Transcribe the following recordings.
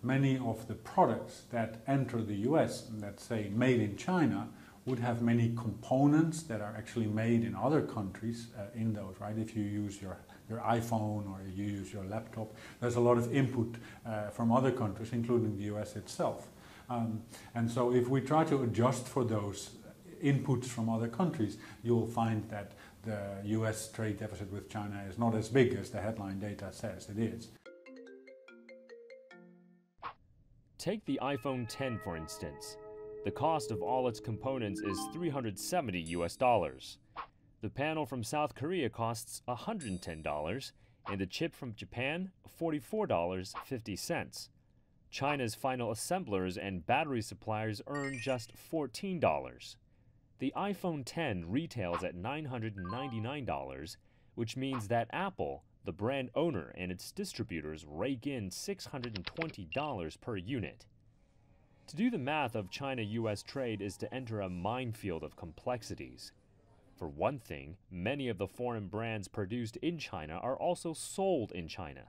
many of the products that enter the US, let's say made in China, would have many components that are actually made in other countries in those, right? If you use your iPhone or you use your laptop, there's a lot of input from other countries, including the US itself. And so if we try to adjust for those inputs from other countries, you'll find that the US trade deficit with China is not as big as the headline data says it is. Take the iPhone X, for instance. The cost of all its components is $370 US. The panel from South Korea costs $110, and the chip from Japan, $44.50. China's final assemblers and battery suppliers earn just $14. The iPhone X retails at $999, which means that Apple, the brand owner, and its distributors rake in $620 per unit. To do the math of China-US trade is to enter a minefield of complexities. For one thing, many of the foreign brands produced in China are also sold in China,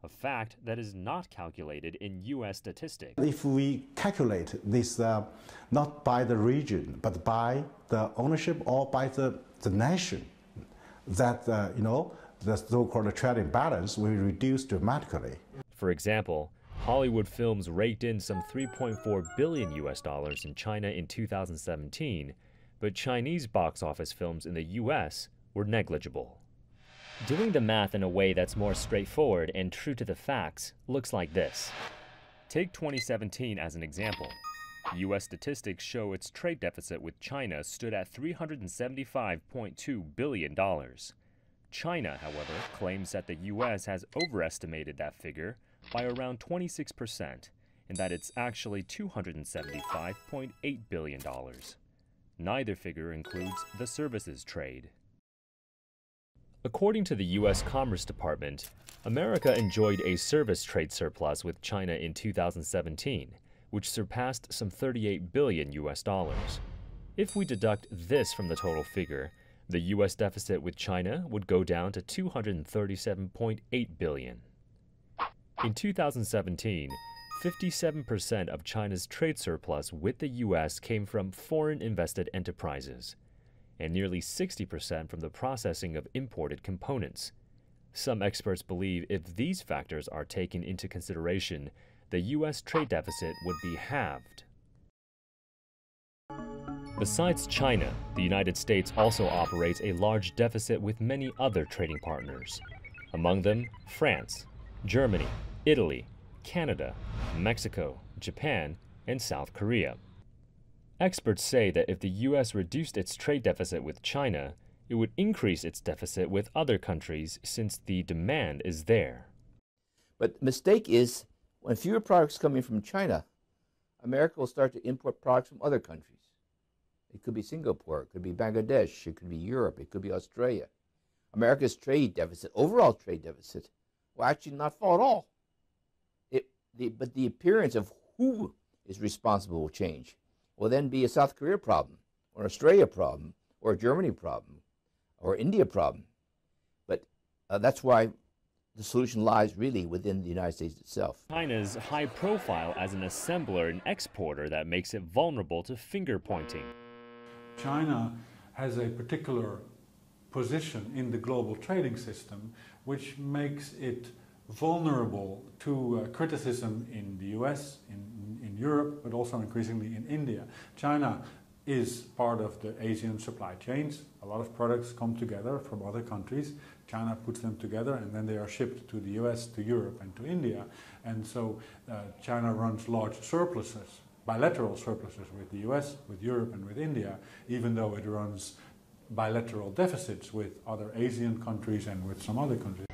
a fact that is not calculated in US statistics. If we calculate this not by the region, but by the ownership or by the nation, that the so-called trade imbalance will reduce dramatically. For example, Hollywood films raked in some $3.4 billion in China in 2017, but Chinese box office films in the US were negligible. Doing the math in a way that's more straightforward and true to the facts looks like this. Take 2017 as an example. US statistics show its trade deficit with China stood at $375.2 billion. China, however, claims that the US has overestimated that figure by around 26%, and that it's actually $275.8 billion. Neither figure includes the services trade. According to the US Commerce Department, America enjoyed a service trade surplus with China in 2017, which surpassed some $38 billion. If we deduct this from the total figure, the US deficit with China would go down to $237.8 billion. In 2017, 57% of China's trade surplus with the US came from foreign invested enterprises, and nearly 60% from the processing of imported components. Some experts believe if these factors are taken into consideration, the US trade deficit would be halved. Besides China, the United States also operates a large deficit with many other trading partners. Among them, France, Germany, Italy, Canada, Mexico, Japan, and South Korea. Experts say that if the US reduced its trade deficit with China, it would increase its deficit with other countries since the demand is there. But the mistake is, when fewer products come in from China, America will start to import products from other countries. It could be Singapore, it could be Bangladesh, it could be Europe, it could be Australia. America's trade deficit, overall trade deficit, will actually not fall at all. But the appearance of who is responsible will change. Will then be a South Korea problem, or an Australia problem, or a Germany problem, or India problem. But that's why the solution lies really within the United States itself. China's high profile as an assembler and exporter that makes it vulnerable to finger pointing. China has a particular position in the global trading system which makes it vulnerable to criticism in the US, in Europe, but also increasingly in India. China is part of the Asian supply chains. A lot of products come together from other countries. China puts them together and then they are shipped to the US, to Europe and to India. And so China runs large surpluses, bilateral surpluses with the US, with Europe and with India, even though it runs bilateral deficits with other Asian countries and with some other countries.